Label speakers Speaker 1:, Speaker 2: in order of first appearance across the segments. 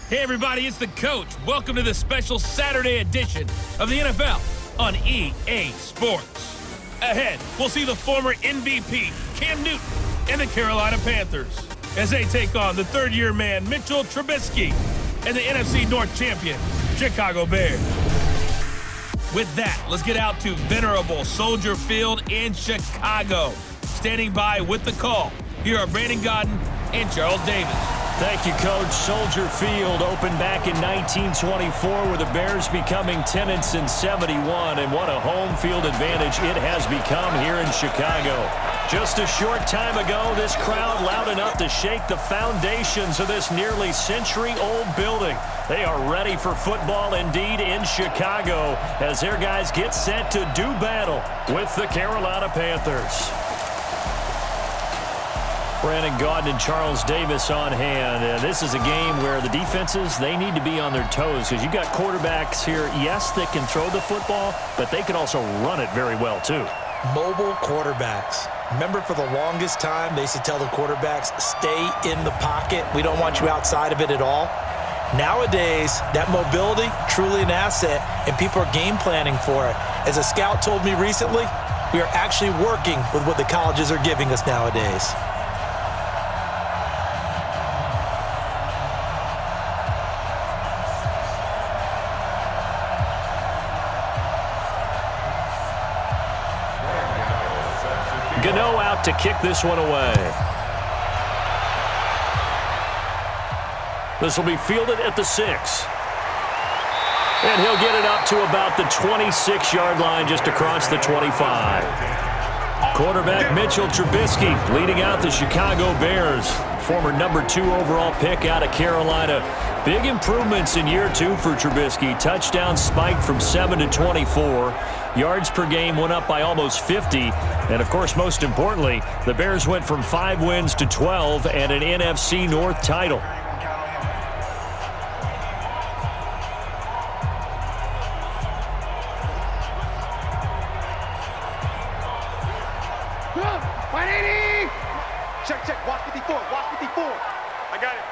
Speaker 1: Hey everybody, it's the coach. Welcome to this special Saturday edition of the NFL on EA Sports. Ahead, we'll see the former MVP, Cam Newton, and the Carolina Panthers as they take on the third-year man, Mitchell Trubisky, and the NFC North champion, Chicago Bears. With that, let's get out to venerable Soldier Field in Chicago. Standing by with the call, here are Brandon Godden and Charles Davis.
Speaker 2: Thank you, Coach. Soldier Field opened back in 1924 with the Bears becoming 10 since 71, and what a home field advantage it has become here in Chicago. Just a short time ago, this crowd loud enough to shake the foundations of this nearly century-old building. They are ready for football indeed in Chicago as their guys get set to do battle with the Carolina Panthers. Brandon Gaudin and Charles Davis on hand. This is a game where the defenses, they need to be on their toes because you've got quarterbacks here, yes, that can throw the football, but they can also run it very well too.
Speaker 3: Mobile quarterbacks. Remember, for the longest time, they used to tell the quarterbacks, stay in the pocket. We don't want you outside of it at all. Nowadays, that mobility, truly an asset, and people are game planning for it. As a scout told me recently, we are actually working with what the colleges are giving us nowadays.
Speaker 2: Gano out to kick this one away. This will be fielded at the 6. And he'll get it up to about the 26-yard line, just across the 25. Quarterback Mitchell Trubisky leading out the Chicago Bears. Former number 2 overall pick out of Carolina. Big improvements in year 2 for Trubisky. Touchdown spiked from 7 to 24. Yards per game went up by almost 50. And, of course, most importantly, the Bears went from 5 wins to 12 and an NFC North title.
Speaker 4: Check, watch 54, watch 54. I got it.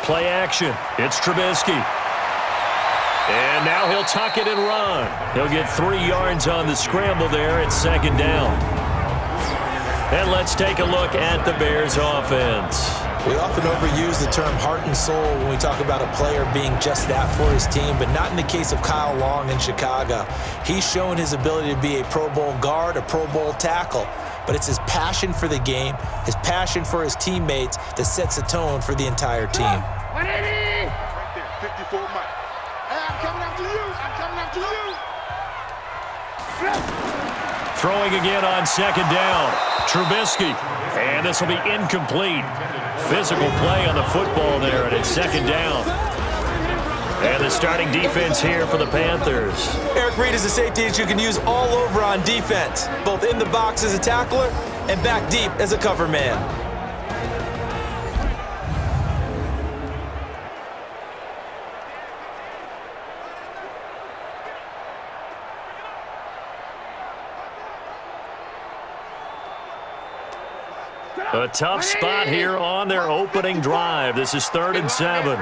Speaker 2: Play action. It's Trubisky. And now he'll tuck it and run. He'll get 3 yards on the scramble there at second down. And let's take a look at the Bears offense.
Speaker 3: We often overuse the term heart and soul when we talk about a player being just that for his team, but not in the case of Kyle Long in Chicago. He's shown his ability to be a Pro Bowl guard, a Pro Bowl tackle, but it's his passion for the game, his passion for his teammates that sets the tone for the entire team.
Speaker 4: 180! Right there, 54 Mike. Hey, I'm coming after you. I'm coming after you.
Speaker 2: Throwing again on second down. Trubisky. And this will be incomplete. Physical play on the football there, and it's second down. And the starting defense here for the Panthers.
Speaker 3: Eric Reid is a safety that you can use all over on defense, both in the box as a tackler and back deep as a cover man.
Speaker 2: A tough spot here on their opening drive. This is 3rd and 7.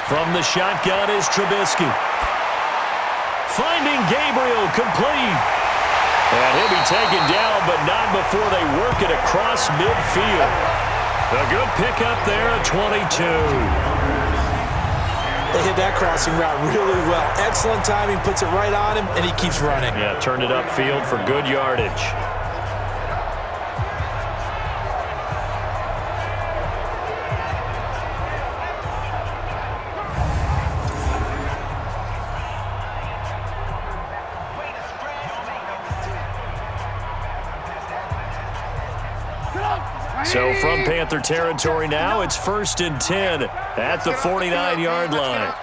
Speaker 2: From the shotgun is Trubisky. Finding Gabriel, complete. And he'll be taken down, but not before they work it across midfield. A good pickup there at 22.
Speaker 3: They hit that crossing route really well. Excellent timing, puts it right on him, and he keeps running.
Speaker 2: Yeah, turned it upfield for good yardage. So from Panther territory now, it's 1st and 10 at the 49-yard line.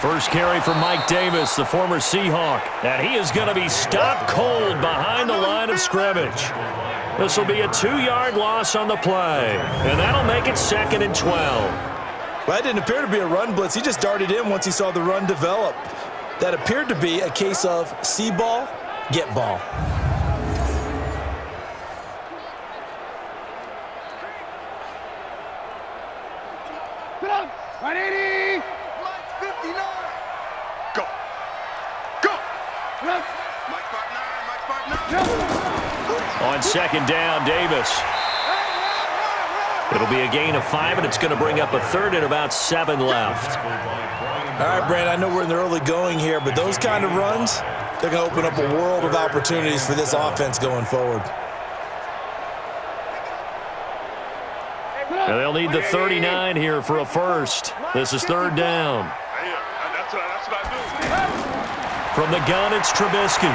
Speaker 2: First carry for Mike Davis, the former Seahawk, and he is going to be stopped cold behind the line of scrimmage. This will be a 2-yard loss on the play, and that'll make it 2nd and 12.
Speaker 3: Well, that didn't appear to be a run blitz. He just darted in once he saw the run develop. That appeared to be a case of see ball, get ball.
Speaker 4: Put up. 180. 59. Go. Go. Mike 5'9".
Speaker 2: On second down, Davis. It'll be a gain of 5, and it's going to bring up a third and about 7 left.
Speaker 3: All right, Brandon, I know we're in the early going here, but those kind of runs, they're going to open up a world of opportunities for this offense going forward.
Speaker 2: And they'll need the 39 here for a first. This is third down.
Speaker 4: That's what I do.
Speaker 2: From the gun, it's Trubisky.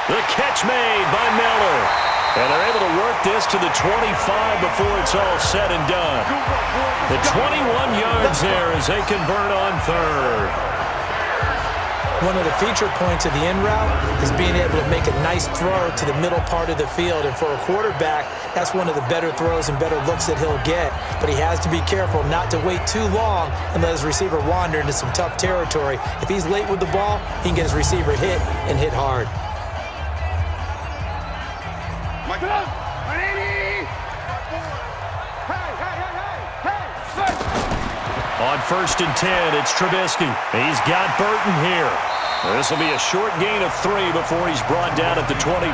Speaker 2: The catch made by Miller. And they're able to work this to the 25 before it's all said and done. The 21 yards there as they convert on third.
Speaker 3: One of the feature points of the in route is being able to make a nice throw to the middle part of the field. And for a quarterback, that's one of the better throws and better looks that he'll get. But he has to be careful not to wait too long and let his receiver wander into some tough territory. If he's late with the ball, he can get his receiver hit and hit hard.
Speaker 4: Mike, 180.
Speaker 2: On first and 10, it's Trubisky. He's got Burton here. This will be a short gain of 3 before he's brought down at the 22.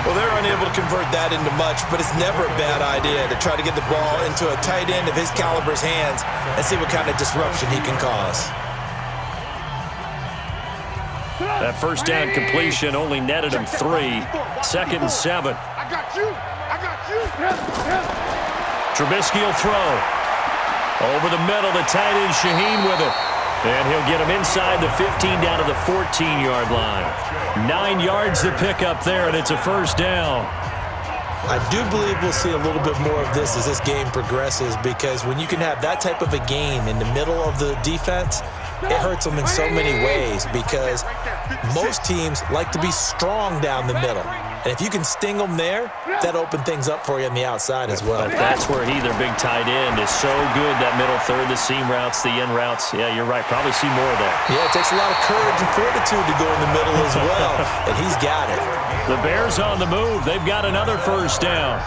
Speaker 3: Well, they're unable to convert that into much, but it's never a bad idea to try to get the ball into a tight end of his caliber's hands and see what kind of disruption he can cause.
Speaker 2: That first down completion only netted him 3. Second and 7.
Speaker 4: I got you.
Speaker 2: Trubisky will throw. Over the middle, the tight end Shaheen with it. And he'll get him inside the 15 down to the 14-yard line. 9 yards to pick up there, and it's a first down.
Speaker 3: I do believe we'll see a little bit more of this as this game progresses, because when you can have that type of a gain in the middle of the defense, it hurts them in so many ways, because most teams like to be strong down the middle. And if you can sting them there, that opens things up for you on the outside as well.
Speaker 2: But that's where their big tight end, is so good. That middle third, the seam routes, the in routes. Yeah, you're right. Probably see more of that.
Speaker 3: Yeah, it takes a lot of courage and fortitude to go in the middle as well, and he's got it.
Speaker 2: The Bears on the move. They've got another first down.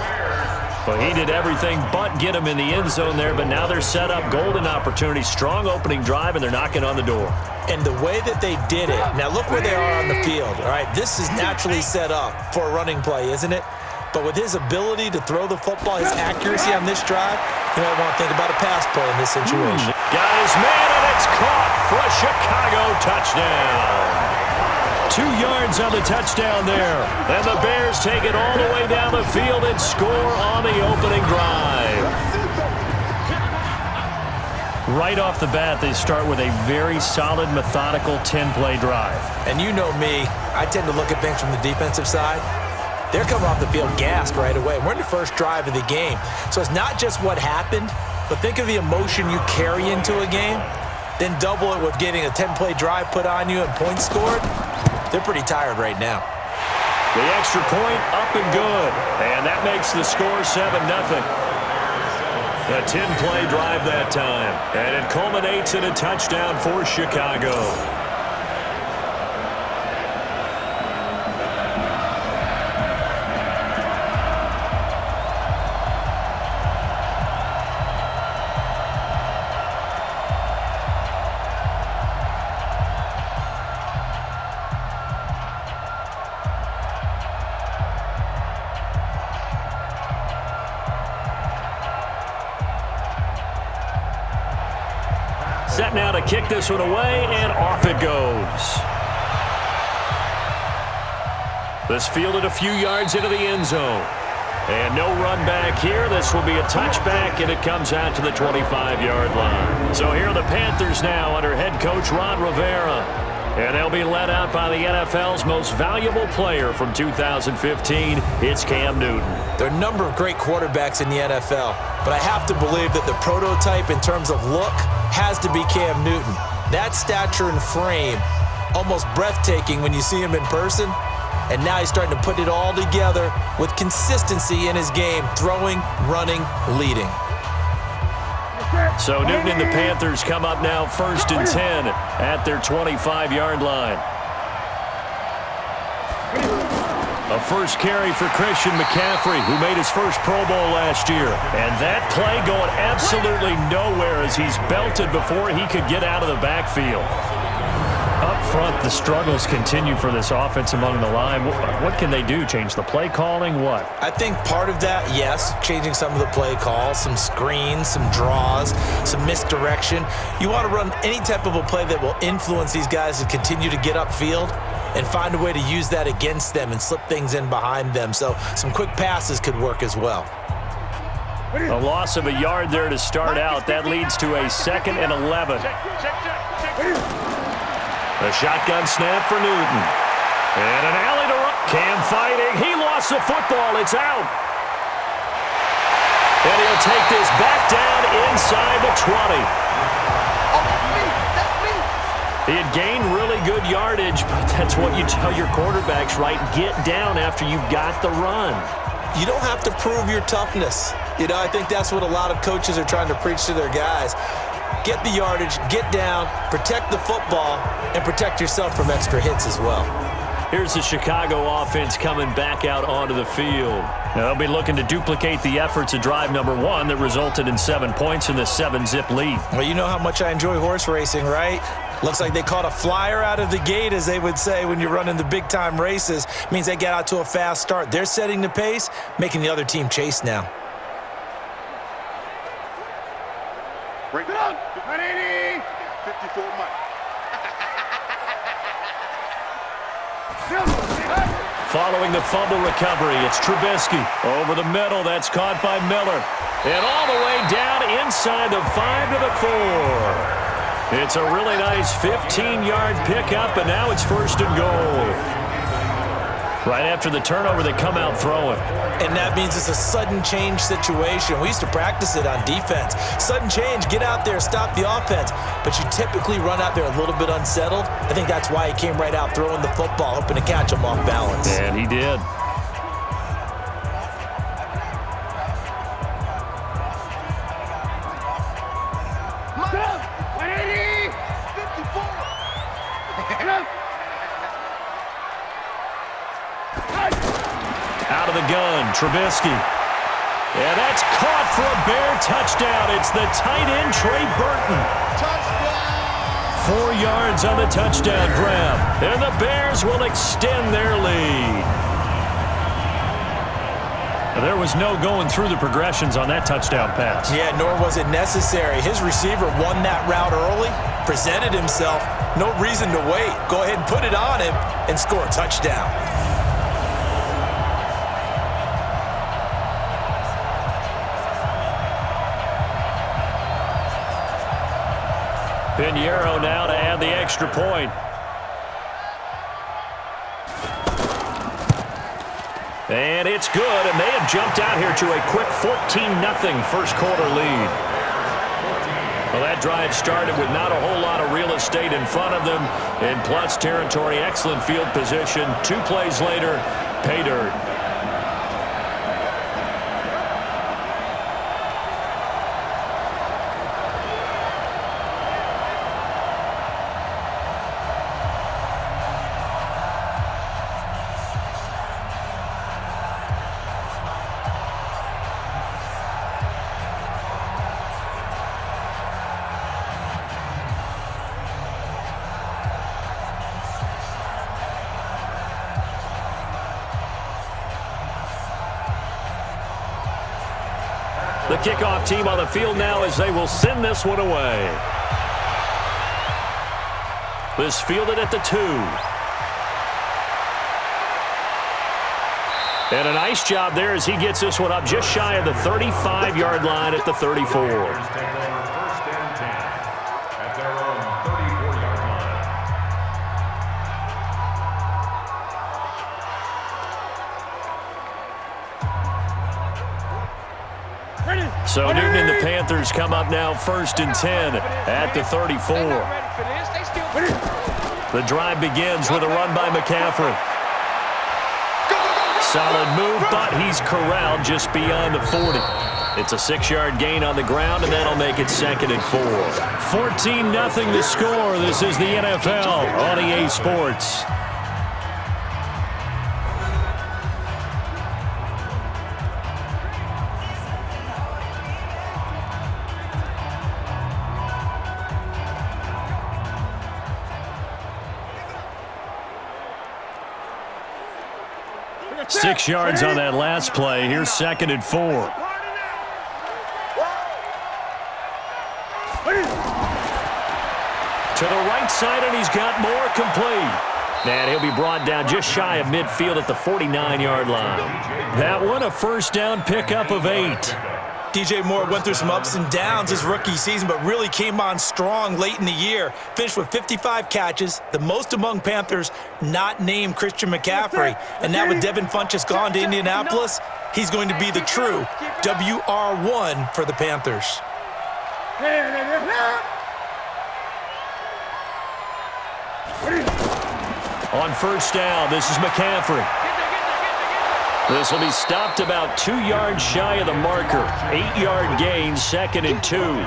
Speaker 2: Well, he did everything but get him in the end zone there, but now they're set up. Golden opportunity, strong opening drive, and they're knocking on the door.
Speaker 3: And the way that they did it, now look where they are on the field, all right? This is naturally set up for a running play, isn't it? But with his ability to throw the football, his accuracy on this drive, you might want to think about a pass play in this situation.
Speaker 2: Got his man, and it's caught for a Chicago touchdown. 2 yards on the touchdown there. And the Bears take it all the way down the field and score on the opening drive. Right off the bat, they start with a very solid, methodical 10-play drive.
Speaker 3: And you know me, I tend to look at things from the defensive side. They're coming off the field gassed right away. We're in the first drive of the game. So it's not just what happened, but think of the emotion you carry into a game, then double it with getting a 10-play drive put on you and points scored. They're pretty tired right now.
Speaker 2: The extra point up and good. And that makes the score 7-0. A 10-play drive that time. And it culminates in a touchdown for Chicago. Set now to kick this one away, and off it goes. This fielded a few yards into the end zone. And no run back here. This will be a touchback, and it comes out to the 25-yard line. So here are the Panthers now under head coach Ron Rivera. And they'll be led out by the NFL's most valuable player from 2015. It's Cam Newton.
Speaker 3: There are a number of great quarterbacks in the NFL, but I have to believe that the prototype in terms of look has to be Cam Newton. That stature and frame, almost breathtaking when you see him in person. And now he's starting to put it all together with consistency in his game, throwing, running, leading.
Speaker 2: So Newton and the Panthers come up now 1st and 10 at their 25-yard line. A first carry for Christian McCaffrey, who made his first Pro Bowl last year. And that play going absolutely nowhere as he's belted before he could get out of the backfield. Up front, the struggles continue for this offense among the line. What can they do? Change the play calling? What?
Speaker 3: I think part of that, yes, changing some of the play calls, some screens, some draws, some misdirection. You want to run any type of a play that will influence these guys to continue to get upfield and find a way to use that against them and slip things in behind them. So some quick passes could work as well.
Speaker 2: A loss of a yard there to start out. That leads to a 2nd and 11. A shotgun snap for Newton. And an alley to run. Cam fighting. He lost the football. It's out. And he'll take this back down inside the 20. He had gained really good yardage, but that's what you tell your quarterbacks, right? Get down after you've got the run.
Speaker 3: You don't have to prove your toughness. I think that's what a lot of coaches are trying to preach to their guys. Get the yardage, get down, protect the football, and protect yourself from extra hits as well.
Speaker 2: Here's the Chicago offense coming back out onto the field. Now, they'll be looking to duplicate the efforts of drive number 1 that resulted in 7 points in the 7-zip lead.
Speaker 3: Well, you know how much I enjoy horse racing, right? Looks like they caught a flyer out of the gate, as they would say when you're running the big-time races. Means they get out to a fast start. They're setting the pace, making the other team chase now.
Speaker 4: Bring it on. 180. 54 Mike.
Speaker 2: Following the fumble recovery, it's Trubisky. Over the middle, that's caught by Miller. And all the way down inside the 5 to the 4. It's a really nice 15-yard pickup, and now it's 1st and goal. Right after the turnover, they come out throwing.
Speaker 3: And that means it's a sudden change situation. We used to practice it on defense. Sudden change, get out there, stop the offense. But you typically run out there a little bit unsettled. I think that's why he came right out throwing the football, hoping to catch him off balance.
Speaker 2: And he did. Out of the gun, Trubisky. Yeah, that's caught for a Bear touchdown. It's the tight end, Trey Burton. Touchdown! 4 yards on the touchdown grab. And the Bears will extend their lead. There was no going through the progressions on that touchdown pass.
Speaker 3: Yeah, nor was it necessary. His receiver won that route early, presented himself. No reason to wait. Go ahead and put it on him and score a touchdown.
Speaker 2: Pinheiro now to add the extra point. And it's good, and they have jumped out here to a quick 14-0 first quarter lead. Well, that drive started with not a whole lot of real estate in front of them. In plus territory, excellent field position. 2 plays later, pay dirt. The kickoff team on the field now as they will send this one away. This fielded at the 2. And a nice job there as he gets this one up just shy of the 35-yard line at the 34. So Newton and the Panthers come up now 1st and 10 at the 34. The drive begins with a run by McCaffrey. Solid move, but he's corralled just beyond the 40. It's a 6-yard gain on the ground, and that'll make it 2nd and 4. 14-0 the score. This is the NFL on EA Sports. Six yards on that last play. Here's 2nd and 4. To the right side, and he's got more complete. And he'll be brought down just shy of midfield at the 49-yard line. That one, a first down pickup of 8.
Speaker 3: DJ Moore went through some ups and downs his rookie season, but really came on strong late in the year. Finished with 55 catches, the most among Panthers not named Christian McCaffrey. And now with Devin Funchess gone to Indianapolis, he's going to be the true WR1 for the Panthers.
Speaker 2: On first down, this is McCaffrey. This will be stopped about 2 yards shy of the marker. 8-yard gain, 2nd and 2.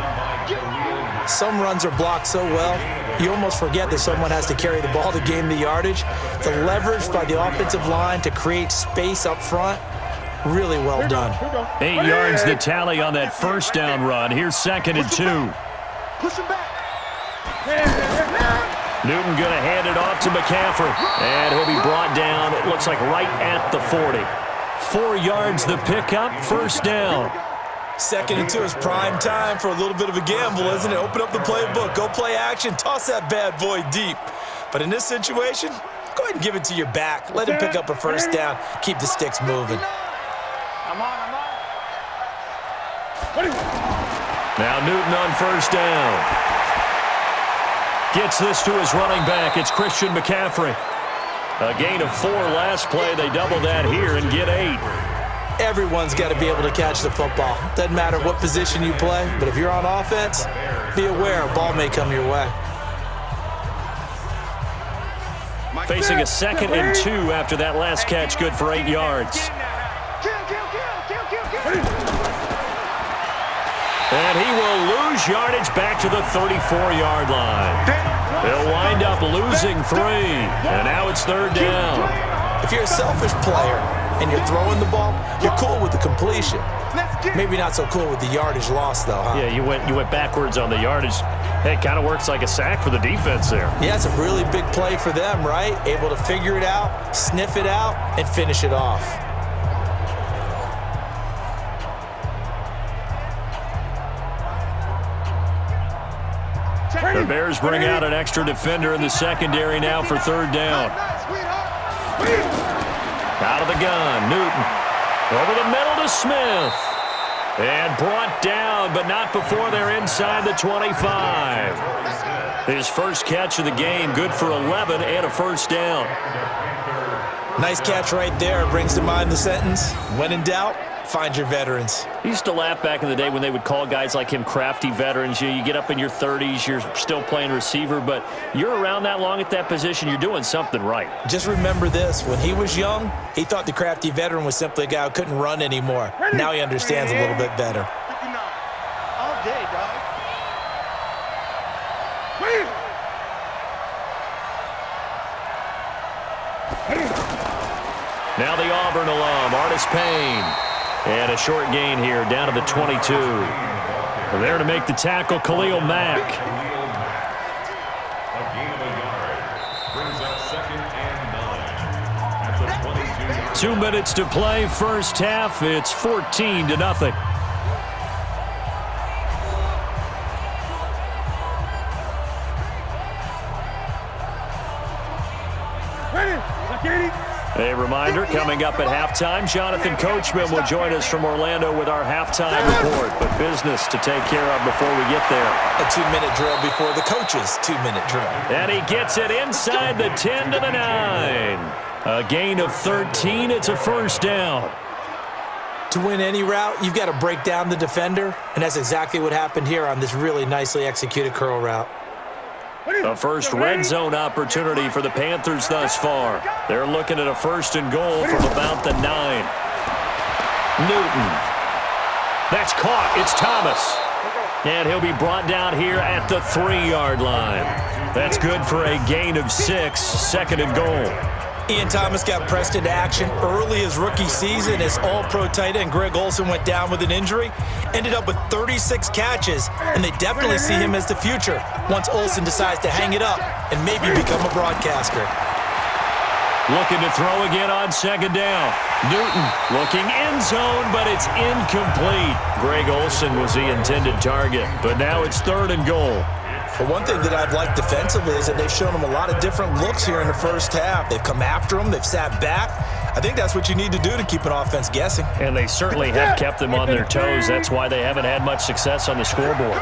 Speaker 3: Some runs are blocked so well, you almost forget that someone has to carry the ball to gain the yardage. The leverage by the offensive line to create space up front, really well done.
Speaker 2: 8 yards the tally on that first down run. Here's 2nd and 2.
Speaker 4: Push him back.
Speaker 2: Newton going to hand it off to McCaffrey. And he'll be brought down, it looks like right at the 40. 4 yards the pickup, first down.
Speaker 3: 2nd and 2 is prime time for a little bit of a gamble, isn't it? Open up the playbook, go play action, toss that bad boy deep. But in this situation, go ahead and give it to your back. Let him pick up a first down, keep the sticks moving.
Speaker 2: Now Newton on first down. Gets this to his running back. It's Christian McCaffrey. A gain of 4 last play. They double that here and get 8.
Speaker 3: Everyone's got to be able to catch the football. Doesn't matter what position you play, but if you're on offense, be aware a ball may come your way.
Speaker 2: Facing a 2nd and 2 after that last catch, good for 8 yards. And he will lose yardage back to the 34-yard line. They'll wind up losing 3, and now it's 3rd down.
Speaker 3: If you're a selfish player and you're throwing the ball, you're cool with the completion. Maybe not so cool with the yardage loss, though, huh?
Speaker 2: Yeah, you went backwards on the yardage. Hey, it kind of works like a sack for the defense there.
Speaker 3: Yeah, it's a really big play for them, right? Able to figure it out, sniff it out, and finish it off.
Speaker 2: The Bears bring out an extra defender in the secondary now for 3rd down. Out of the gun, Newton. Over the middle to Smith. And brought down, but not before they're inside the 25. His first catch of the game, good for 11 and a first down.
Speaker 3: Nice catch right there. Brings to mind the sentence, when in doubt, find your veterans.
Speaker 2: I used to laugh back in the day when they would call guys like him crafty veterans. You get up in your 30s, you're still playing receiver, but you're around that long at that position, you're doing something right.
Speaker 3: Just remember this, when he was young, he thought the crafty veteran was simply a guy who couldn't run anymore. Now he understands a little bit better.
Speaker 4: All day, dog.
Speaker 2: Now the Auburn alum, Artis Payne. And a short gain here, down to the 22. There to make the tackle, Khalil Mack.
Speaker 5: A gain of a yard. Brings up 2nd and 9. That's a 22-yard.
Speaker 2: 2 minutes to play, first half. It's 14-0. A reminder, coming up at halftime, Jonathan Coachman will join us from Orlando with our halftime report. But business to take care of before we get there.
Speaker 3: A 2-minute drill before the coach's 2-minute drill.
Speaker 2: And he gets it inside the 10 to the 9. A gain of 13. It's a first down.
Speaker 3: To win any route, you've got to break down the defender, and that's exactly what happened here on this really nicely executed curl route.
Speaker 2: A first red zone opportunity for the Panthers thus far. They're looking at a 1st and goal from about the 9. Newton. That's caught. It's Thomas. And he'll be brought down here at the 3-yard line. That's good for a gain of 6, 2nd and goal.
Speaker 3: Ian Thomas got pressed into action early his rookie season as all-pro tight end Greg Olsen went down with an injury. Ended up with 36 catches, and they definitely see him as the future once Olsen decides to hang it up and maybe become a broadcaster.
Speaker 2: Looking to throw again on 2nd down. Newton looking end zone, but it's incomplete. Greg Olsen was the intended target, but now it's 3rd and goal.
Speaker 3: But one thing that I've liked defensively is that they've shown them a lot of different looks here in the first half. They've come after them. They've sat back. I think that's what you need to do to keep an offense guessing.
Speaker 2: And they certainly have kept them on their toes. That's why they haven't had much success on the scoreboard.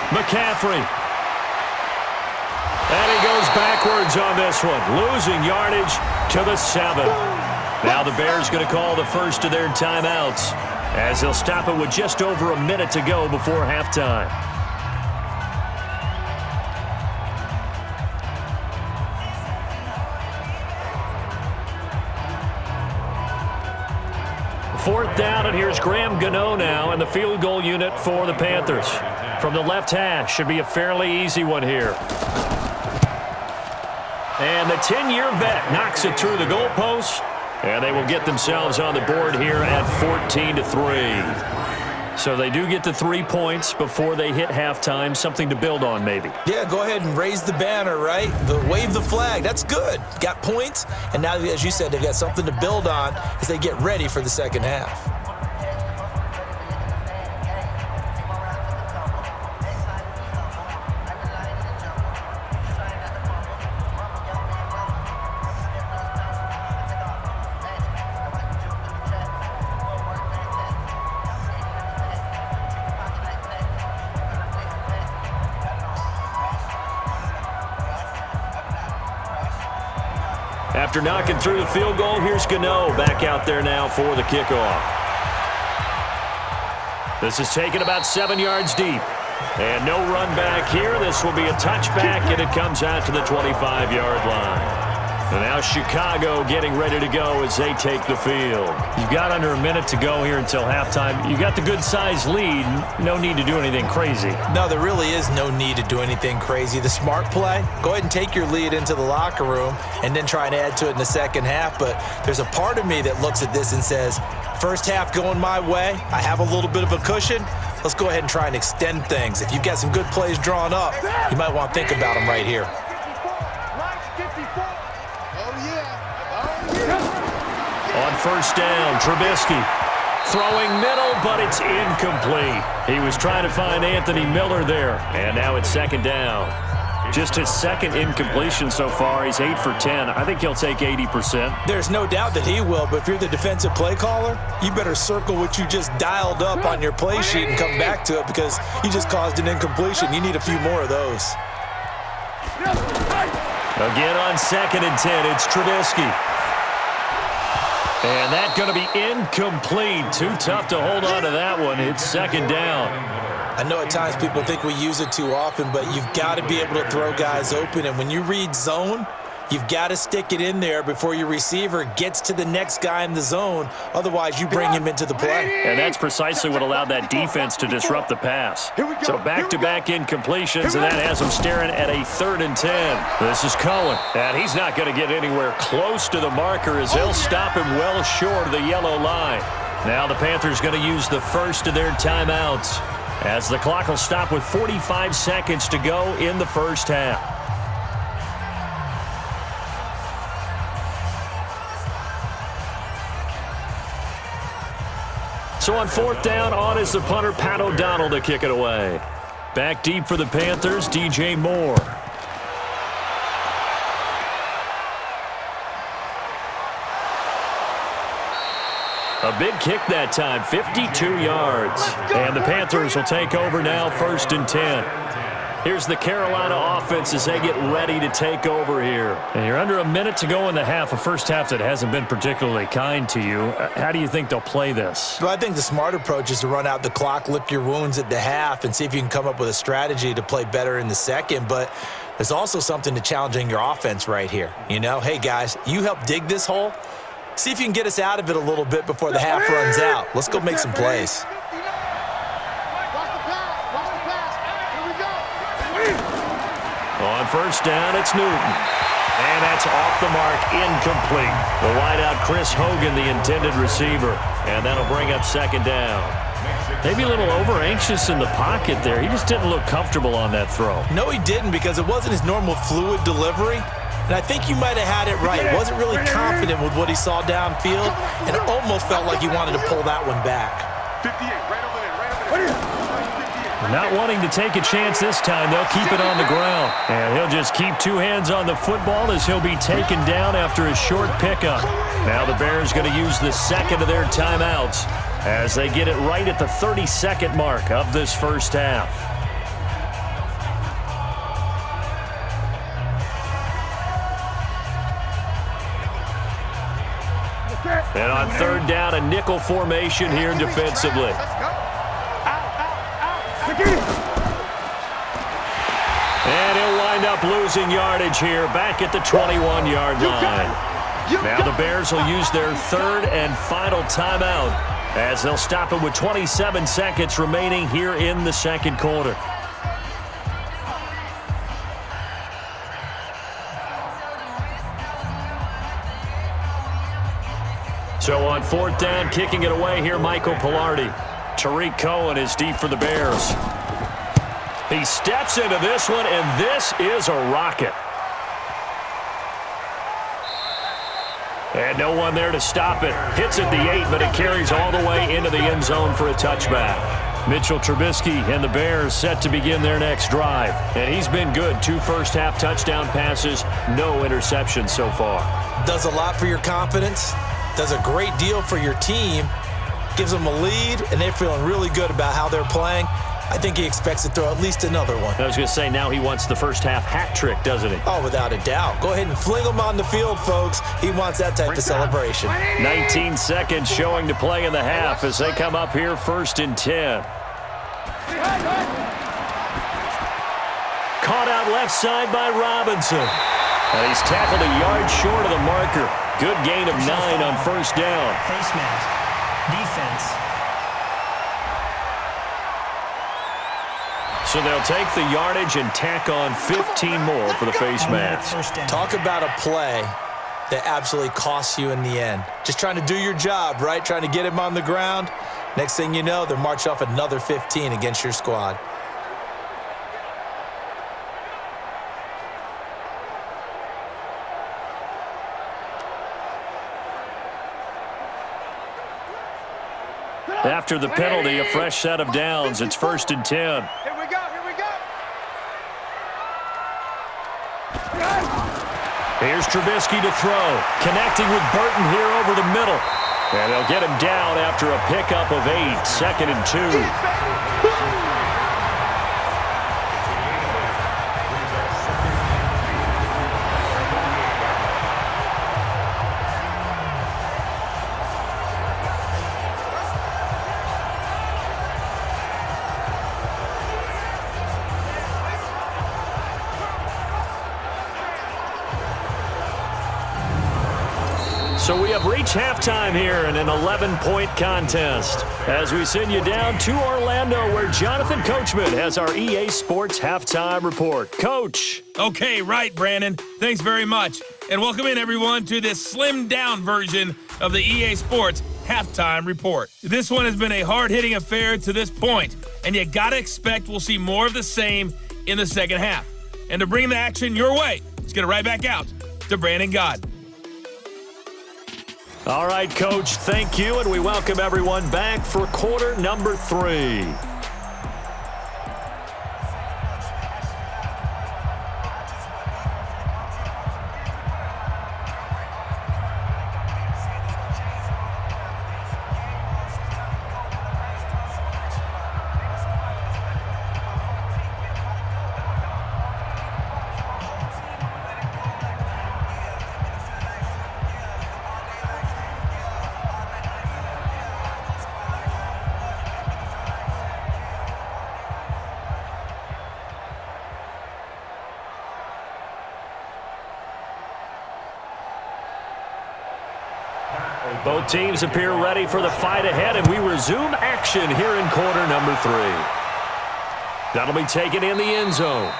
Speaker 2: McCaffrey. And he goes backwards on this one, losing yardage to the 7. Now the Bears going to call the first of their timeouts, as they'll stop it with just over a minute to go before halftime. Fourth down, and here's Graham Gano now in the field goal unit for the Panthers. From the left hash, should be a fairly easy one here. And the 10-year vet knocks it through the goalpost. And they will get themselves on the board here at 14-3. So they do get the 3 points before they hit halftime, something to build on maybe.
Speaker 3: Yeah, go ahead and raise the banner, right? Wave the flag. That's good. Got points, and now, as you said, they've got something to build on as they get ready for the second half.
Speaker 2: After knocking through the field goal, here's Gano back out there now for the kickoff. This is taken about 7 yards deep. And no run back here. This will be a touchback, and it comes out to the 25-yard line. And now Chicago getting ready to go as they take the field. You've got under a minute to go here until halftime. You got the good-sized lead. No need to do anything crazy.
Speaker 3: No, there really is no need to do anything crazy. The smart play, go ahead and take your lead into the locker room and then try and add to it in the second half. But there's a part of me that looks at this and says, first half going my way. I have a little bit of a cushion. Let's go ahead and try and extend things. If you've got some good plays drawn up, you might want to think about them right here.
Speaker 2: On first down, Trubisky throwing middle, but it's incomplete. He was trying to find Anthony Miller there, and now it's 2nd down. Just his 2nd incompletion so far. He's 8 for 10. I think he'll take 80%.
Speaker 3: There's no doubt that he will, but if you're the defensive play caller, you better circle what you just dialed up on your play sheet and come back to it because you just caused an incompletion. You need a few more of those.
Speaker 2: Again on 2nd and 10, it's Trubisky. And that's going to be incomplete. Too tough to hold on to that one. It's 2nd down.
Speaker 3: I know at times people think we use it too often, but you've got to be able to throw guys open. And when you read zone, you've got to stick it in there before your receiver gets to the next guy in the zone. Otherwise, you bring him into the play.
Speaker 2: And that's precisely what allowed that defense to disrupt the pass. So back-to-back incompletions, and that has them staring at a 3rd and 10. This is Cohen, and he's not going to get anywhere close to the marker as they'll stop him well short of the yellow line. Now the Panthers going to use the first of their timeouts, as the clock will stop with 45 seconds to go in the first half. So on 4th down, on is the punter, Pat O'Donnell, to kick it away. Back deep for the Panthers, DJ Moore. A big kick that time, 52 yards. And the Panthers will take over now, 1st and 10. Here's the Carolina offense as they get ready to take over here. And you're under a minute to go in the half, a first half that hasn't been particularly kind to you. How do you think they'll play this?
Speaker 3: Well, I think the smart approach is to run out the clock, lick your wounds at the half, and see if you can come up with a strategy to play better in the second. But there's also something to challenging your offense right here. You know, hey, guys, you help dig this hole. See if you can get us out of it a little bit before the half runs out. Let's go make some plays.
Speaker 2: On first down, it's Newton. And that's off the mark, incomplete. The wideout, Chris Hogan, the intended receiver. And that'll bring up second down. Maybe a little over-anxious in the pocket there. He just didn't look comfortable on that throw.
Speaker 3: No, he didn't, because it wasn't his normal fluid delivery. And I think you might have had it right. Wasn't really confident with what he saw downfield, and it almost felt like he wanted to pull that one back.
Speaker 4: 58, right over there, right over there.
Speaker 2: Not wanting to take a chance this time, they'll keep it on the ground. And he'll just keep two hands on the football as he'll be taken down after a short pickup. Now the Bears going to use the second of their timeouts as they get it right at the 30-second mark of this first half. And on third down, a nickel formation here defensively. And he'll wind up losing yardage here back at the 21-yard line. Now the Bears will use their third and final timeout as they'll stop it with 27 seconds remaining here in the second quarter. So on fourth down, kicking it away here, Michael Pilardi. Tariq Cohen is deep for the Bears. He steps into this one, and this is a rocket. And no one there to stop it. Hits at the 8, but it carries all the way into the end zone for a touchback. Mitchell Trubisky and the Bears set to begin their next drive. And he's been good. 2 first-half touchdown passes, no interceptions so far.
Speaker 3: Does a lot for your confidence. Does a great deal for your team. Gives them a lead, and they're feeling really good about how they're playing. I think he expects to throw at least another one.
Speaker 2: I was going to say, now he wants the first-half hat trick, doesn't he?
Speaker 3: Oh, without a doubt. Go ahead and fling him on the field, folks. He wants that type of celebration.
Speaker 2: 19 seconds showing to play in the half as they come up here first and 10. Caught out left side by Robinson. And he's tackled a yard short of the marker. Good gain of 9 on first down.
Speaker 6: Face mask. Defense.
Speaker 2: So they'll take the yardage and tack on 15 more for the face mask.
Speaker 3: Talk about a play that absolutely costs you in the end. Just trying to do your job, right? Trying to get him on the ground. Next thing you know, they're marching off another 15 against your squad.
Speaker 2: After the penalty, a fresh set of downs. It's first and 10.
Speaker 4: Here we go, here we go.
Speaker 2: Here's Trubisky to throw. Connecting with Burton here over the middle. And they'll get him down after a pickup of 8. Second and 2. So we have reached halftime here in an 11-point contest as we send you down to Orlando where Jonathan Coachman has our EA Sports Halftime Report. Coach.
Speaker 1: Okay, right, Brandon. Thanks very much. And welcome in, everyone, to this slimmed-down version of the EA Sports Halftime Report. This one has been a hard-hitting affair to this point, and you got to expect we'll see more of the same in the second half. And to bring the action your way, let's get it right back out to Brandon God.
Speaker 2: All right, Coach, thank you, and we welcome everyone back for quarter number 3. Both teams appear ready for the fight ahead, and we resume action here in quarter number 3. That'll be taken in the end zone.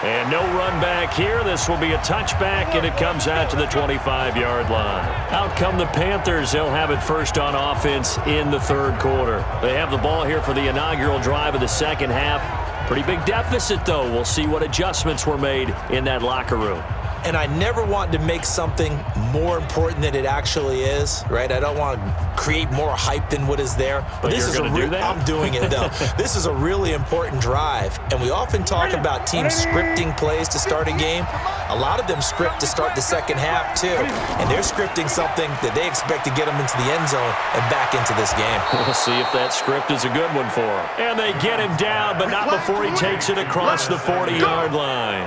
Speaker 2: And no run back here. This will be a touchback, and it comes out to the 25-yard line. Out come the Panthers. They'll have it first on offense in the third quarter. They have the ball here for the inaugural drive of the second half. Pretty big deficit, though. We'll see what adjustments were made in that locker room.
Speaker 3: And I never want to make something more important than it actually is, right? I don't want to create more hype than what is there.
Speaker 2: But this is do that?
Speaker 3: I'm doing it, though. This is a really important drive. And we often talk about teams scripting plays to start a game. A lot of them script to start the second half, too. And they're scripting something that they expect to get them into the end zone and back into this game.
Speaker 2: We'll see if that script is a good one for them. And they get him down, but not before he takes it across the 40-yard line.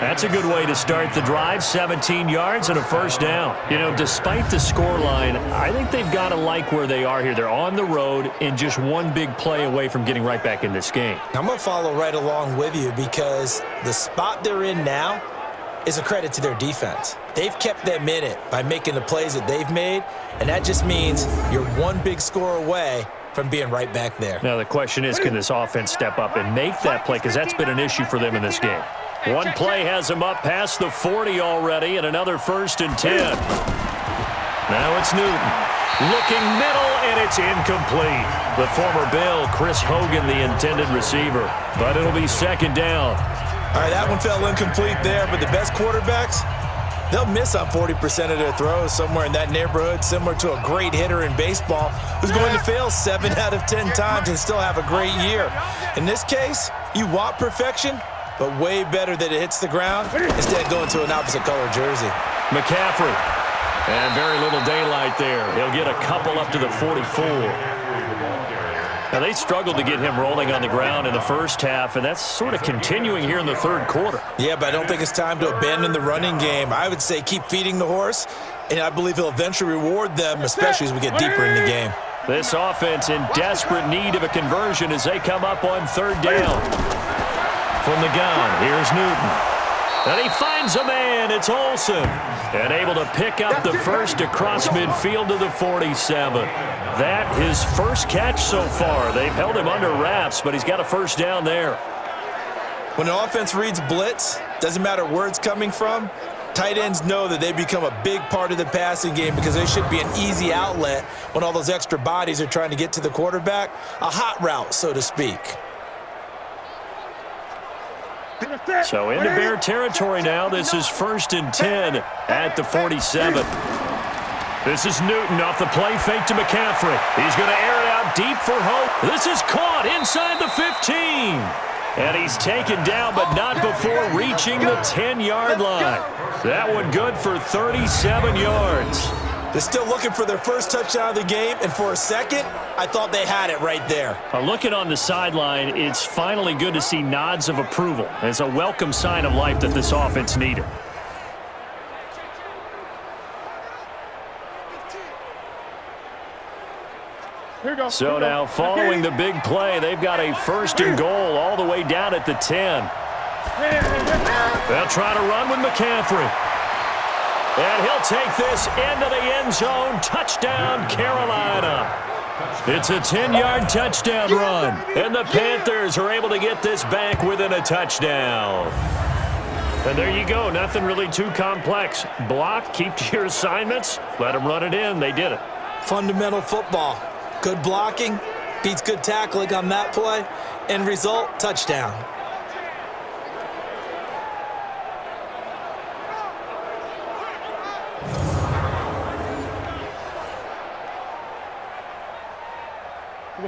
Speaker 2: That's a good way to start the drive, 17 yards and a first down. You know, despite the scoreline, I think they've got to like where they are here. They're on the road and just one big play away from getting right back in this game.
Speaker 3: I'm going to follow right along with you because the spot they're in now is a credit to their defense. They've kept them in it by making the plays that they've made, and that just means you're one big score away from being right back there.
Speaker 2: Now, the question is, can this offense step up and make that play? Because that's been an issue for them in this game. One play has him up past the 40 already, and another 1st and 10. Now it's Newton. Looking middle, and it's incomplete. The former Bill, Chris Hogan, the intended receiver. But it'll be second down.
Speaker 3: All right, that one fell incomplete there, but the best quarterbacks, they'll miss on 40% of their throws, somewhere in that neighborhood, similar to a great hitter in baseball who's going to fail 7 out of 10 times and still have a great year. In this case, you want perfection, but way better that it hits the ground instead of going to an opposite color jersey.
Speaker 2: McCaffrey. And very little daylight there. He'll get a couple up to the 44. Now, they struggled to get him rolling on the ground in the first half, and that's sort of continuing here in the third quarter.
Speaker 3: Yeah, but I don't think it's time to abandon the running game. I would say keep feeding the horse, and I believe he'll eventually reward them, especially as we get deeper in the game.
Speaker 2: This offense in desperate need of a conversion as they come up on third down. From the gun, here's Newton. And he finds a man. It's Olsen. And able to pick up the first across midfield to the 47. That his first catch so far. They've held him under wraps, but he's got a first down there.
Speaker 3: When an offense reads blitz, doesn't matter where it's coming from, tight ends know that they become a big part of the passing game because they should be an easy outlet when all those extra bodies are trying to get to the quarterback. A hot route, so to speak.
Speaker 2: So into Bear territory now. This is 1st and 10 at the 47. This is Newton off the play fake to McCaffrey. He's going to air it out deep for Hope. This is caught inside the 15. And he's taken down, but not before reaching the 10-yard line. That one good for 37 yards.
Speaker 3: They're still looking for their first touchdown of the game, and for a second, I thought they had it right there.
Speaker 2: Looking on the sideline, it's finally good to see nods of approval. It's a welcome sign of life that this offense needed. So now, following the big play, they've got a 1st and goal all the way down at the 10. They'll try to run with McCaffrey. And he'll take this into the end zone. Touchdown, Carolina. It's a 10-yard touchdown run. And the Panthers are able to get this back within a touchdown. And there you go. Nothing really too complex. Block, keep to your assignments, let them run it in. They did it.
Speaker 3: Fundamental football. Good blocking beats good tackling on that play. End result, touchdown.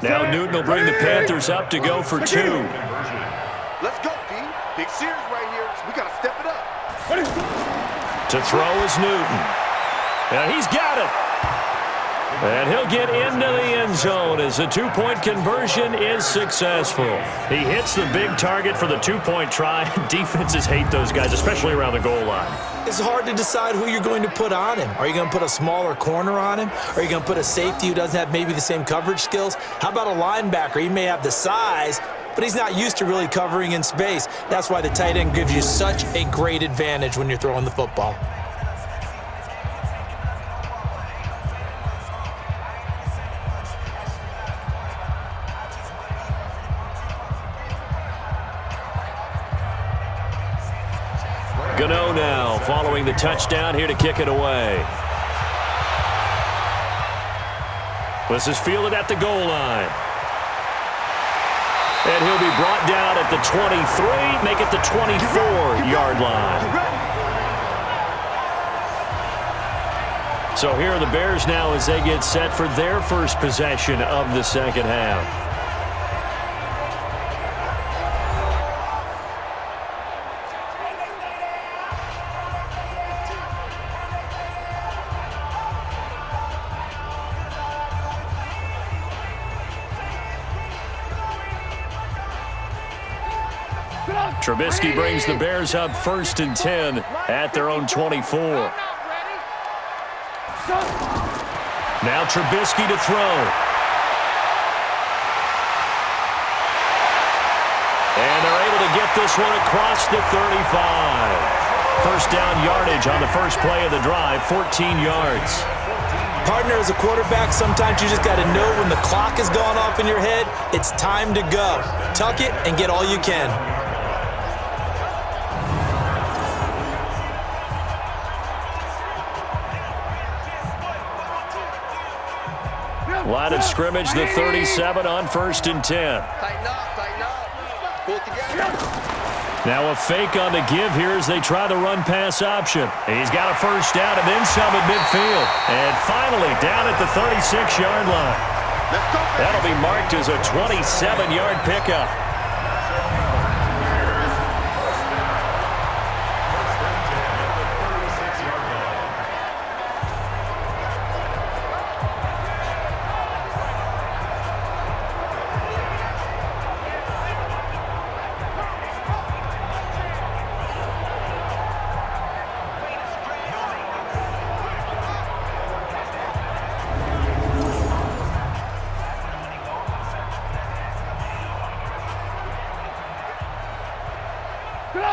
Speaker 2: Now Newton will bring the Panthers up to go for 2.
Speaker 4: Let's go, D. Big series right here. So we got to step it up.
Speaker 2: To throw is Newton. And he's got it. And he'll get into the end zone as the 2-point conversion is successful. He hits the big target for the 2-point try. Defenses hate those guys, especially around the goal line.
Speaker 3: It's hard to decide who you're going to put on him. Are you going to put a smaller corner on him? Are you going to put a safety who doesn't have maybe the same coverage skills? How about a linebacker? He may have the size, but he's not used to really covering in space. That's why the tight end gives you such a great advantage when you're throwing the football.
Speaker 2: Gano now following the touchdown here to kick it away. This is fielded at the goal line. And he'll be brought down at the 23, make it the 24-yard line. So here are the Bears now as they get set for their first possession of the second half. Trubisky brings the Bears up 1st and 10 at their own 24. Now Trubisky to throw. And they're able to get this one across the 35. First down yardage on the first play of the drive, 14 yards.
Speaker 3: Partner, as a quarterback, sometimes you just got to know when the clock has gone off in your head, it's time to go. Tuck it and get all you can.
Speaker 2: Line of scrimmage, the 37 on 1st and 10.
Speaker 4: Tighten up. Pull it together.
Speaker 2: Now a fake on the give here as they try the run-pass option. He's got a first down and then some at midfield. And finally down at the 36-yard line. That'll be marked as a 27-yard pickup.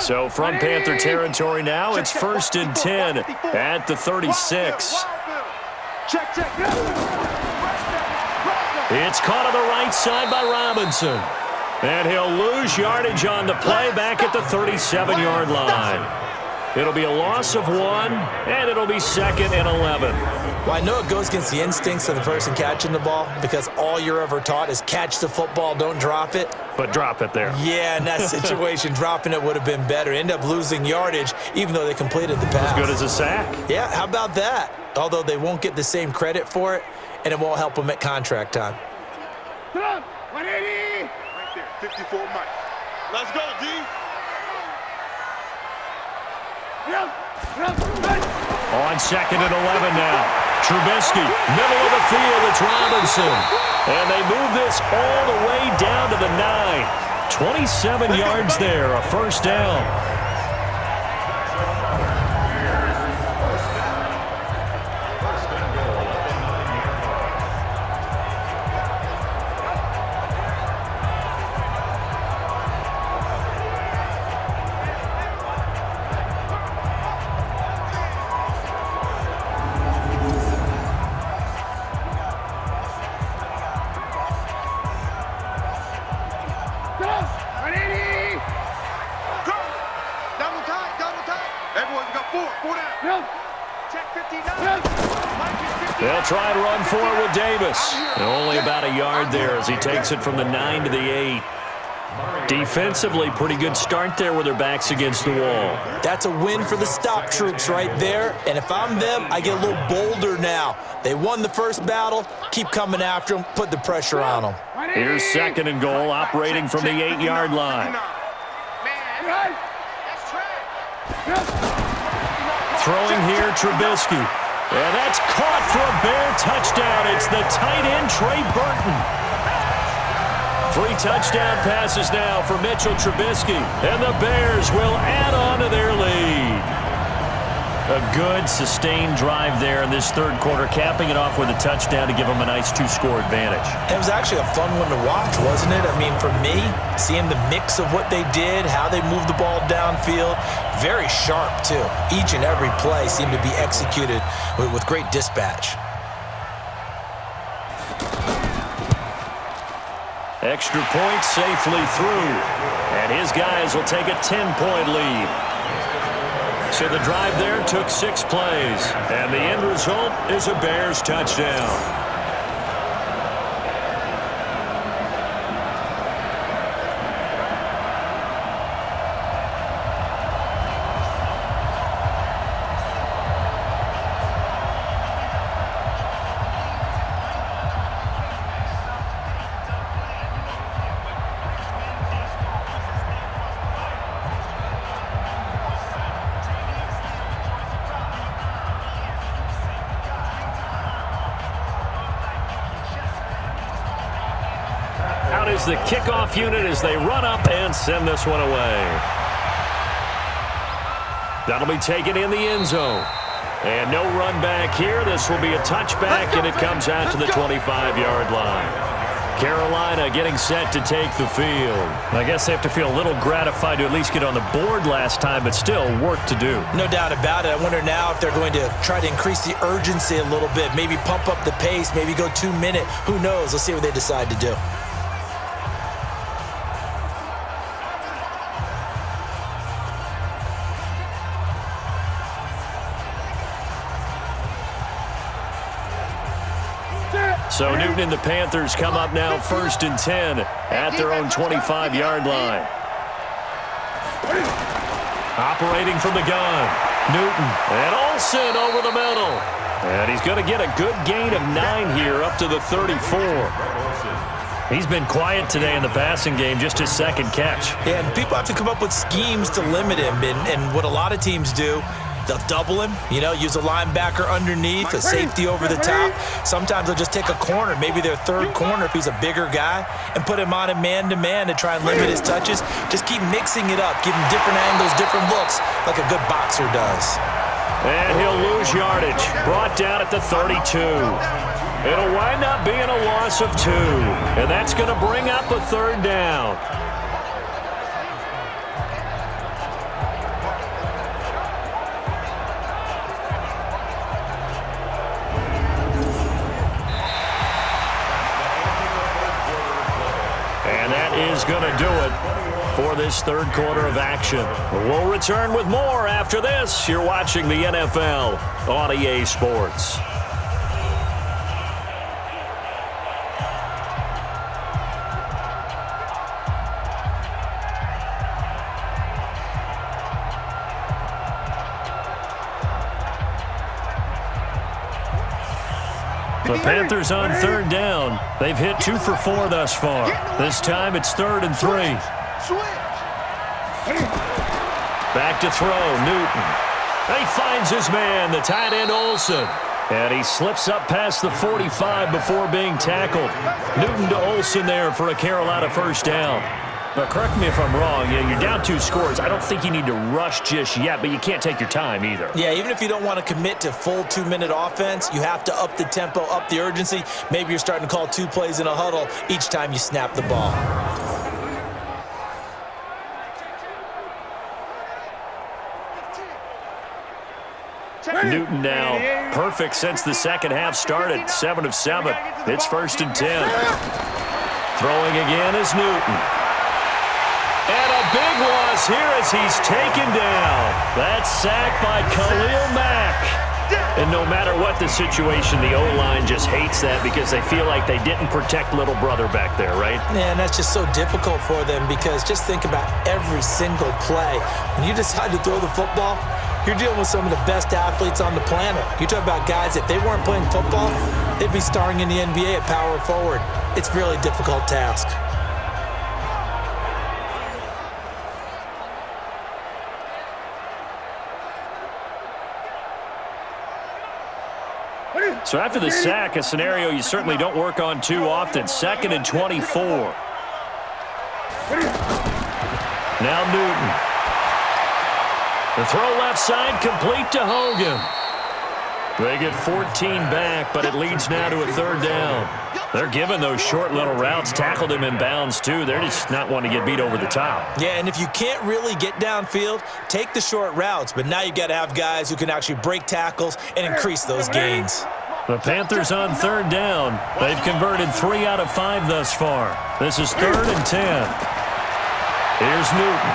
Speaker 2: So from Panther territory now, it's 1st and 10 at the 36. It's caught on the right side by Robinson. And he'll lose yardage on the play back at the 37-yard line. It'll be a loss of 1, and it'll be 2nd and 11.
Speaker 3: Well, I know it goes against the instincts of the person catching the ball because all you're ever taught is catch the football, don't drop it.
Speaker 2: But drop it there.
Speaker 3: Yeah, in that situation, dropping it would have been better. End up losing yardage, even though they completed the pass.
Speaker 2: As good as a sack.
Speaker 3: Yeah, how about that? Although they won't get the same credit for it, and it won't help them at contract time.
Speaker 4: Come on, 180. Right there, 54 Mike. Let's go, D.
Speaker 2: On 2nd and 11 now. Trubisky, middle of the field, it's Robinson. And they move this all the way down to the 9. 27 yards there, a first down. They'll try and run for it with Davis. And only about a yard there as he takes it from the 9 to the 8. Defensively, pretty good start there with their backs against the wall.
Speaker 3: That's a win for the stop troops right there. And if I'm them, I get a little bolder now. They won the first battle. Keep coming after them. Put the pressure on them.
Speaker 2: Here's 2nd and goal, operating from the 8-yard line. Throwing here, Trubisky. And that's caught for a Bear touchdown. It's the tight end, Trey Burton. 3 touchdown passes now for Mitchell Trubisky. And the Bears will add on to their lead. A good, sustained drive there in this third quarter, capping it off with a touchdown to give them a nice 2-score advantage.
Speaker 3: It was actually a fun one to watch, wasn't it? I mean, for me, seeing the mix of what they did, how they moved the ball downfield, very sharp, too. Each and every play seemed to be executed with great dispatch.
Speaker 2: Extra point safely through. And his guys will take a 10-point lead. So the drive there took 6 plays, and the end result is a Bears touchdown. Out is the kickoff unit as they run up and send this one away. That'll be taken in the end zone. And no run back here. This will be a touchback, and it comes out to the 25-yard line. Carolina getting set to take the field.
Speaker 6: I guess they have to feel a little gratified to at least get on the board last time, but still work to do.
Speaker 3: No doubt about it. I wonder now if they're going to try to increase the urgency a little bit, maybe pump up the pace, maybe go 2-minute. Who knows? Let's see what they decide to do.
Speaker 2: So Newton and the Panthers come up now 1st and 10 at their own 25-yard line. Operating from the gun, Newton and Olsen over the middle. And he's going to get a good gain of 9 here up to the 34.
Speaker 6: He's been quiet today in the passing game, just his 2nd catch.
Speaker 3: Yeah, and people have to come up with schemes to limit him. And what a lot of teams do, they'll double him, use a linebacker underneath, a safety over the top. Sometimes they'll just take a corner, maybe their 3rd corner if he's a bigger guy, and put him on a man-to-man to try and limit his touches. Just keep mixing it up, give him different angles, different looks, like a good boxer does.
Speaker 2: And he'll lose yardage, brought down at the 32. It'll wind up being a loss of 2, and that's going to bring up a 3rd down. And that is going to do it for this 3rd quarter of action. We'll return with more after this. You're watching the NFL on EA Sports. The Panthers on 3rd down. They've hit 2 for 4 thus far. This time it's 3rd and 3. Back to throw, Newton. He finds his man, the tight end Olsen. And he slips up past the 45 before being tackled. Newton to Olsen there for a Carolina 1st down.
Speaker 6: But correct me if I'm wrong, you're down 2 scores. I don't think you need to rush just yet, but you can't take your time either.
Speaker 3: Yeah, even if you don't want to commit to full 2-minute offense, you have to up the tempo, up the urgency. Maybe you're starting to call 2 plays in a huddle each time you snap the ball.
Speaker 2: Newton now perfect since the 2nd half started. 7 of 7. It's 1st and 10. Throwing again is Newton. And a big loss here as he's taken down. That's sacked by Khalil Mack. And no matter what the situation, the O-line just hates that because they feel like they didn't protect little brother back there, right?
Speaker 3: Yeah, and that's just so difficult for them because just think about every single play. When you decide to throw the football, you're dealing with some of the best athletes on the planet. You talk about guys, if they weren't playing football, they'd be starring in the NBA at power forward. It's a really difficult task.
Speaker 2: So after the sack, a scenario you certainly don't work on too often. 2nd and 24. Now Newton. The throw left side complete to Hogan. They get 14 back, but it leads now to a 3rd down. They're giving those short little routes. Tackled him in bounds, too. They're just not wanting to get beat over the top.
Speaker 3: Yeah, and if you can't really get downfield, take the short routes. But now you got to have guys who can actually break tackles and increase those gains.
Speaker 2: The Panthers on 3rd down. They've converted 3 out of 5 thus far. This is 3rd and 10. Here's Newton.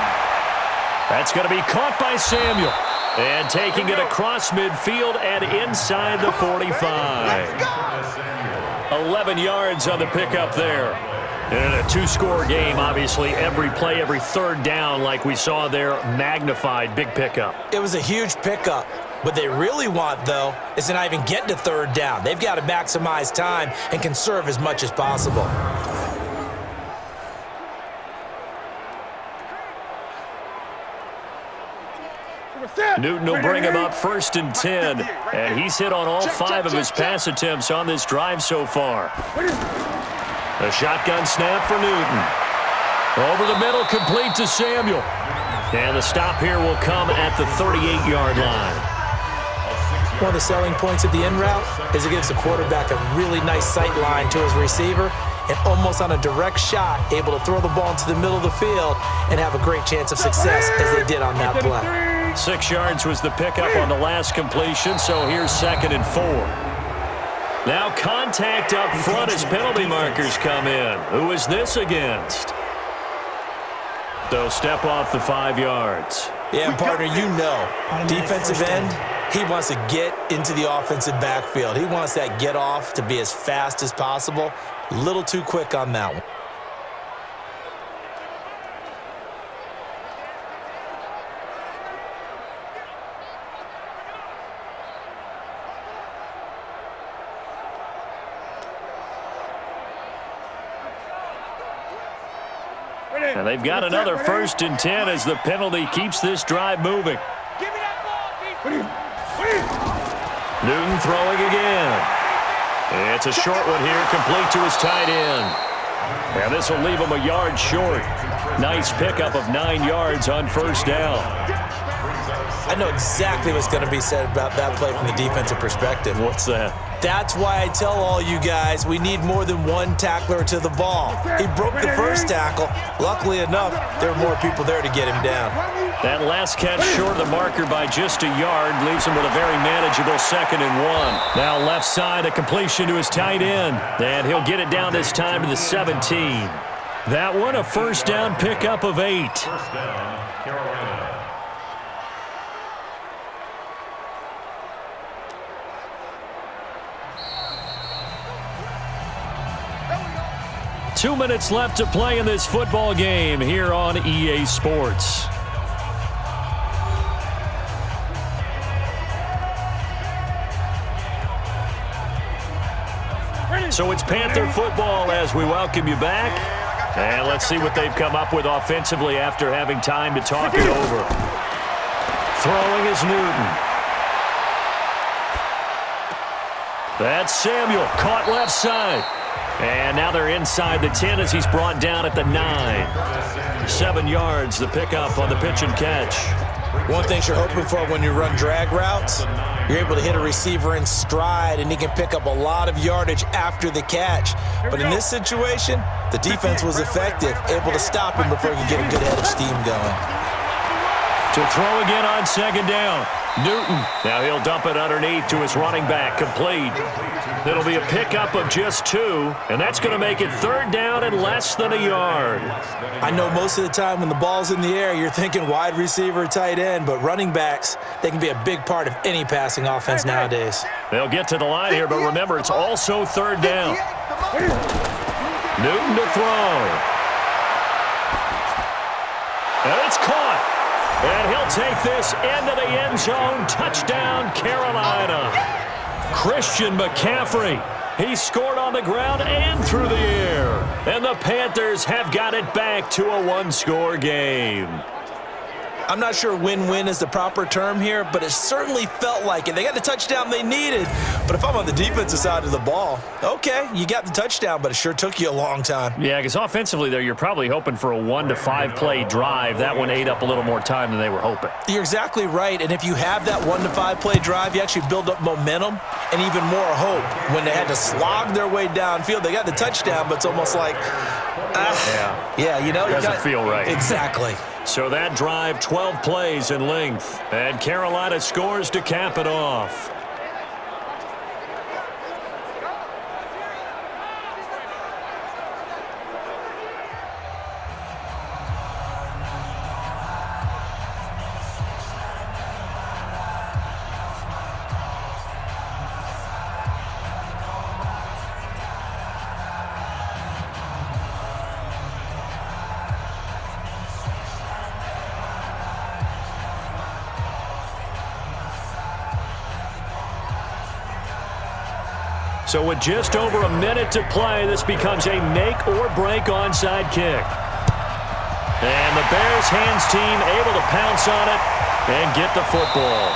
Speaker 2: That's going to be caught by Samuel. And taking it across midfield and inside the 45. 11 yards on the pickup there. And in a two-score game, obviously, every play, every third down, like we saw there, magnified. Big pickup.
Speaker 3: It was a huge pickup. What they really want, though, is to not even get to third down. They've got to maximize time and conserve as much as possible.
Speaker 2: Newton will bring him up 1st and 10, and he's hit on all 5 of his pass attempts on this drive so far. A shotgun snap for Newton. Over the middle, complete to Samuel. And the stop here will come at the 38-yard line.
Speaker 3: One of the selling points of the in route is it gives the quarterback a really nice sight line to his receiver and almost on a direct shot, able to throw the ball into the middle of the field and have a great chance of success as they did on that play.
Speaker 2: 6 yards was the pickup on the last completion, so here's 2nd and 4. Now contact up front as penalty markers come in. Who is this against? So step off the 5 yards.
Speaker 3: Yeah, and partner, you know, defensive end, he wants to get into the offensive backfield. He wants that get off to be as fast as possible. A little too quick on that one.
Speaker 2: And they've got another 1st and 10 as the penalty keeps this drive moving. Newton throwing again. It's a short one here, complete to his tight end. And this will leave him a yard short. Nice pickup of 9 yards on 1st down.
Speaker 3: I know exactly what's going to be said about that play from the defensive perspective.
Speaker 2: What's that?
Speaker 3: That's why I tell all you guys we need more than one tackler to the ball. He broke the first tackle. Luckily enough, there were more people there to get him down.
Speaker 2: That last catch short of the marker by just a yard leaves him with a very manageable 2nd and 1. Now left side, a completion to his tight end. And he'll get it down this time to the 17. That one, a 1st down pickup of 8.
Speaker 5: 1st down, Carolina.
Speaker 2: 2 minutes left to play in this football game here on EA Sports. So it's Panther football as we welcome you back. And let's see what they've come up with offensively after having time to talk it over. Throwing is Newton. That's Samuel, caught left side. And now they're inside the 10 as he's brought down at the 9. 7 yards, the pickup on the pitch and catch.
Speaker 3: One thing you're hoping for when you run drag routes, you're able to hit a receiver in stride and he can pick up a lot of yardage after the catch. But in this situation, the defense was effective, able to stop him before he could get a good head of steam going.
Speaker 2: To throw again on 2nd down. Newton. Now he'll dump it underneath to his running back, complete. It'll be a pickup of just 2, and that's going to make it 3rd down and less than a yard.
Speaker 3: I know most of the time when the ball's in the air, you're thinking wide receiver, tight end, but running backs, they can be a big part of any passing offense nowadays.
Speaker 2: They'll get to the line here, but remember, it's also 3rd down. Newton to throw. And it's caught. And he'll take this into the end zone. Touchdown, Carolina. Christian McCaffrey. He scored on the ground and through the air. And the Panthers have got it back to a 1-score game.
Speaker 3: I'm not sure win-win is the proper term here, but it certainly felt like it. They got the touchdown they needed, but if I'm on the defensive side of the ball, okay, you got the touchdown, but it sure took you a long time.
Speaker 2: Yeah, because offensively, though, you're probably hoping for a 1 to 5 play drive. That one ate up a little more time than they were hoping.
Speaker 3: You're exactly right, and if you have that 1 to 5 play drive, you actually build up momentum and even more hope. When they had to slog their way downfield, they got the touchdown, but it's almost like, you know.
Speaker 2: Doesn't feel right.
Speaker 3: Exactly.
Speaker 2: So that drive, 12 plays in length, and Carolina scores to cap it off. So with just over a minute to play, this becomes a make-or-break onside kick. And the Bears hands team able to pounce on it and get the football.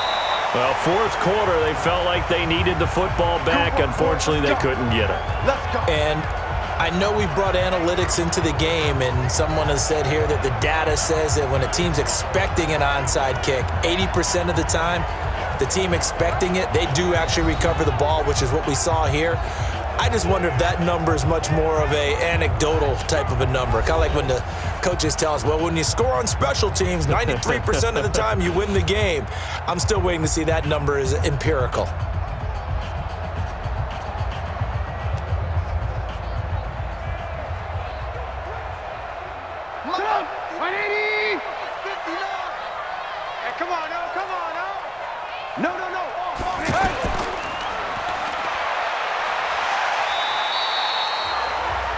Speaker 2: Well, fourth quarter, they felt like they needed the football back. Unfortunately, they couldn't get it.
Speaker 3: And I know we brought analytics into the game, and someone has said here that the data says that when a team's expecting an onside kick, 80% of the time, the team expecting it, they do actually recover the ball, which is what we saw here. I just wonder if that number is much more of a anecdotal type of a number. Kind of like when the coaches tell us, well, when you score on special teams, 93% of the time you win the game. I'm still waiting to see that number is empirical.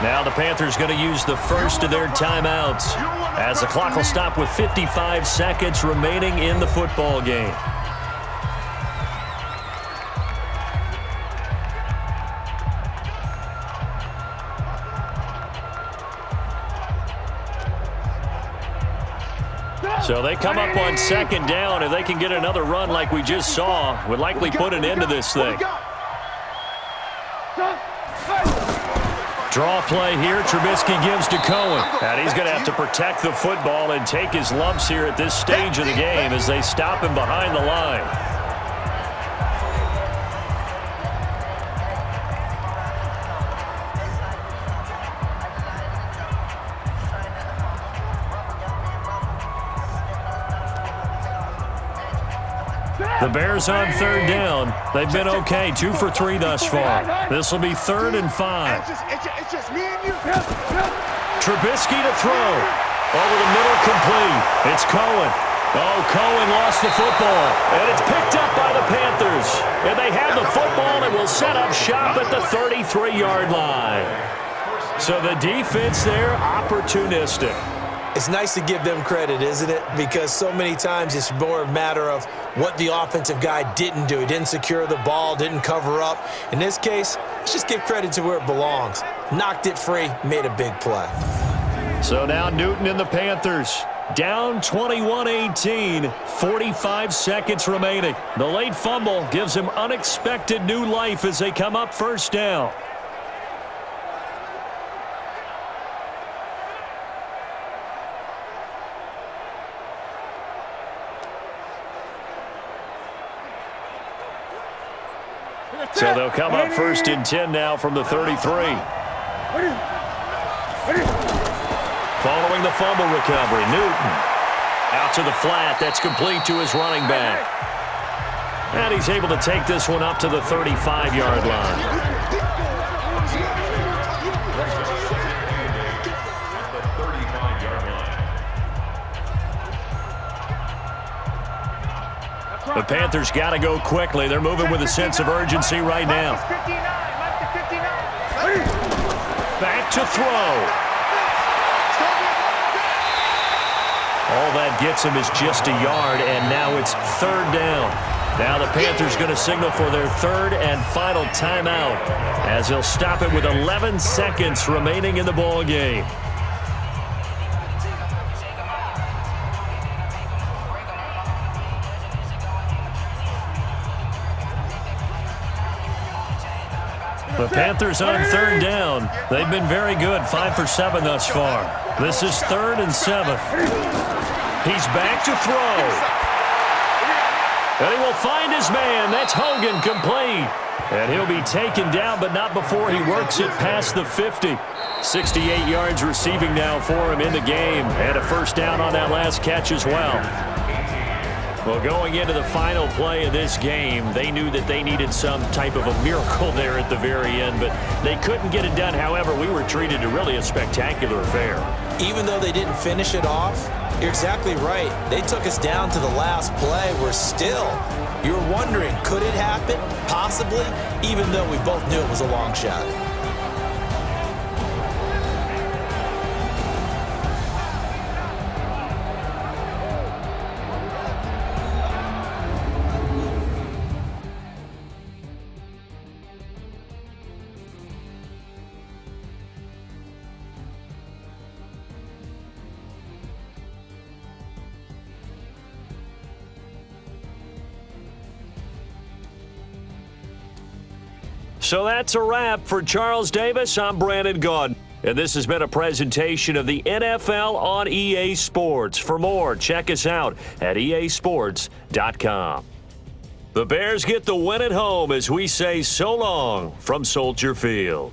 Speaker 2: Now the Panthers going to use the first of their timeouts as the clock will stop with 55 seconds remaining in the football game. So they come up on second down. If they can get another run like we just saw, would likely put an end to this thing. Draw play here. Trubisky gives to Cohen. And he's going to have to protect the football and take his lumps here at this stage of the game as they stop him behind the line. The Bears on third down. They've been okay, 2 for 3 thus far. This will be 3rd and 5.
Speaker 4: It's just me and you.
Speaker 2: Trubisky to throw. Over the middle, complete. It's Cohen. Oh, Cohen lost the football. And it's picked up by the Panthers. And they have the football and will set up shop at the 33-yard line. So the defense there, opportunistic.
Speaker 3: It's nice to give them credit, isn't it? Because so many times it's more a matter of what the offensive guy didn't do. He didn't secure the ball, didn't cover up. In this case, let's just give credit to where it belongs. Knocked it free, made a big play.
Speaker 2: So now Newton and the Panthers down 21-18, 45 seconds remaining. The late fumble gives him unexpected new life as they come up first down. So they'll come up 1st and 10 now from the 33. Following the fumble recovery, Newton out to the flat. That's complete to his running back. And he's able to take this one up to the 35-yard line. The Panthers got to go quickly. They're moving with a sense of urgency right now. Back to throw. All that gets him is just a yard, and now it's 3rd down. Now the Panthers going to signal for their 3rd and final timeout as they'll stop it with 11 seconds remaining in the ball game. The Panthers on 3rd down. They've been very good, 5 for 7 thus far. This is 3rd and 7. He's back to throw. And he will find his man. That's Hogan, complete. And he'll be taken down, but not before he works it past the 50. 68 yards receiving now for him in the game. And a first down on that last catch as well. Well, going into the final play of this game, they knew that they needed some type of a miracle there at the very end, but they couldn't get it done. However, we were treated to really a spectacular affair.
Speaker 3: Even though they didn't finish it off, you're exactly right. They took us down to the last play. We're still, you're wondering, could it happen? Possibly, even though we both knew it was a long shot.
Speaker 2: So that's a wrap. For Charles Davis, I'm Brandon Gaudin. And this has been a presentation of the NFL on EA Sports. For more, check us out at easports.com. The Bears get the win at home as we say so long from Soldier Field.